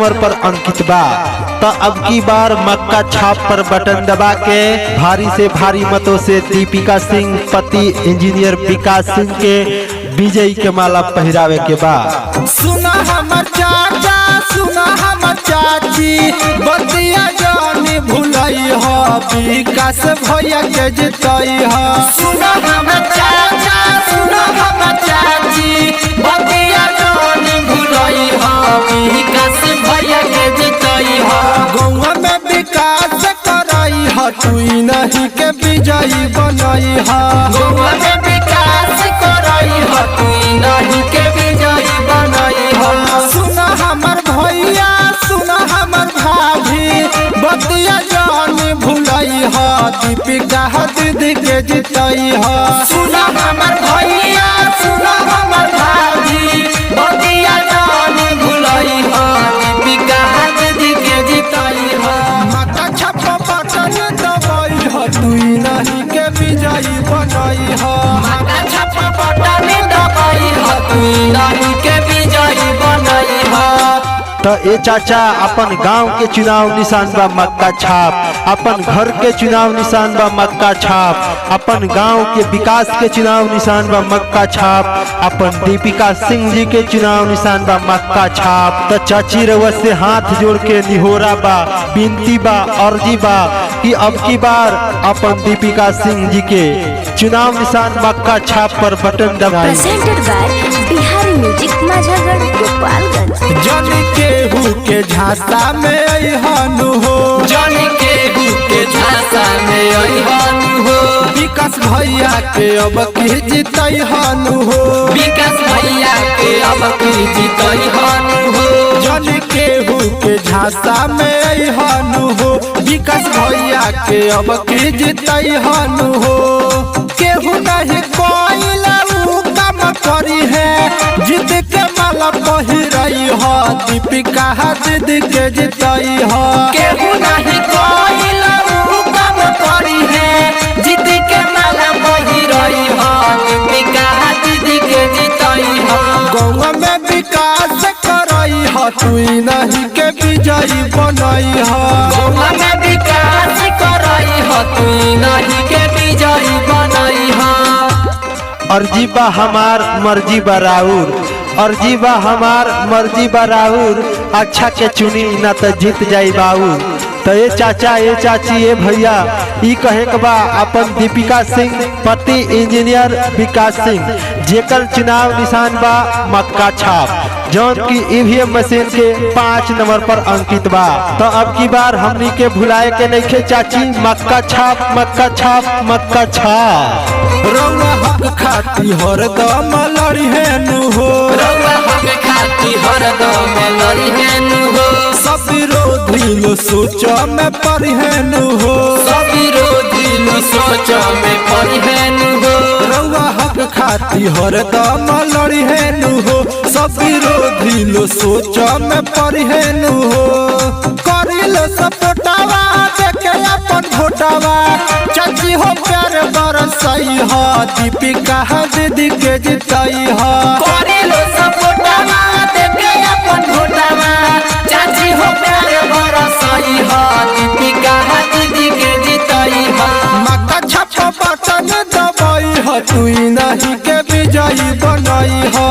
Number पर अंकित बा। तो अब की बार मक्का छाप पर बटन दबा के भारी से भारी मतों से दीपिका सिंह पति इंजीनियर विकास सिंह के विजयी के माला पहरावे के बा। सुना हमर चाचा सुना हमर चाची बतिया जानी भुलई हो विकास भैया के जितई हो। सुना हमर चाचा सुना हमर चाची बतिया जानी भुलई हो विकास भैया के जितई हो। गौवा में विकास करई हो तू नहीं के विजयी बनई हो। गौवा में विकास करई हो तू नहीं के विजयी बनई हो। सुना हमर भैया सुना हमर भाभी बतिया जानी भुलई हो दीपिका दीदी के जितई हो। सुना हमर भैया सुना हमर भाभी बतिया जानी भुलई हो दीपिका दीदी के जितई हो। मक्का छाप बटन दबाई हो तू नहीं के विजयी बनई हो। मक्का छाप बटन दबाई हो तू नहीं के विजयी बनई हो। तो ए चाचा अपन गांव के चुनाव निशान बा मक्का छाप, अपन घर के चुनाव निशान बा मक्का छाप, अपन गांव के विकास के चुनाव निशान बा मक्का छाप, अपन दीपिका सिंह जी के चुनाव निशान बा मक्का छाप। तो चाची रउआ से हाथ जोड़ के निहोरा बा, विनती बा, अर्जी बा कि अब की बार अपन दीपिका सिंह जी के चुनाव निशान मक्का छाप पर बटन दबाएं। Presented by Bihari music Majhagarh Gopalganj. जानी केहू के झांसा में अइहनु हो जानी केहू के झांसा में अइहनु हो। विकास भैया के अब की जितई हनु हो। विकास भैया के अब की जितई हनु हो। जानी केहू के झांसा में अइहनु हो। विकास भैया के अब की जितई हनु हो। केहू नहीं कोइला काम करी है जिद के माला पहिरई हो दीपिका दीदी के जितई हो। केहू नहीं कोइला काम करी है जिद के माला पहिरई हो दीपिका दीदी के जितई हो। गौवा में विकास करई हो तू नहीं के विजयी बनई हो। गौवा में विकास करई हो तू नहीं के विजयी बनई हो। अर्जी बा हमार मर्जी बराउर, अर्जी बा हमार मर्जी बराउर, अच्छा के चुनी ना तो जीत जाई बाउर। तो ये चाचा ये चाची ये भैया ई कहे के बा अपन दीपिका सिंह पति इंजीनियर विकास सिंह जेकर चुनाव निशान बा मक्का छाप जौन की ईवीएम मशीन के 5 नंबर पर अंकित बा। तो अब की बार हमनी के भुलाए के नहीं खे चाची मक्का छाप मक्का छाप मक्का छाप। रउआ हक खाती हरदम लड़ी हेनु हो। रउआ हक खाती हरदम लड़ी हेनु हो। सब विरोधी लो सोच में पड़ी हेनु हो। सब विरोधी लो सोच में पड़ी हेनु हो। रउआ हक खाती हरदम लड़ी हेनु हो। सब विरोधी लो सोच में पड़ी हेनु हो। करी लो सपोटावा देखे अपन भोटावा चाची हो प्यार बरसई हो दीपिका दीदी के जितई हो। करी लो सपोटावा देखे अपन भोटावा चाची हो प्यार बरसई हो दीपिका दीदी के जितई हो। मक्का छाप बटन दबाई हो तू नहीं के विजयी बनई हो।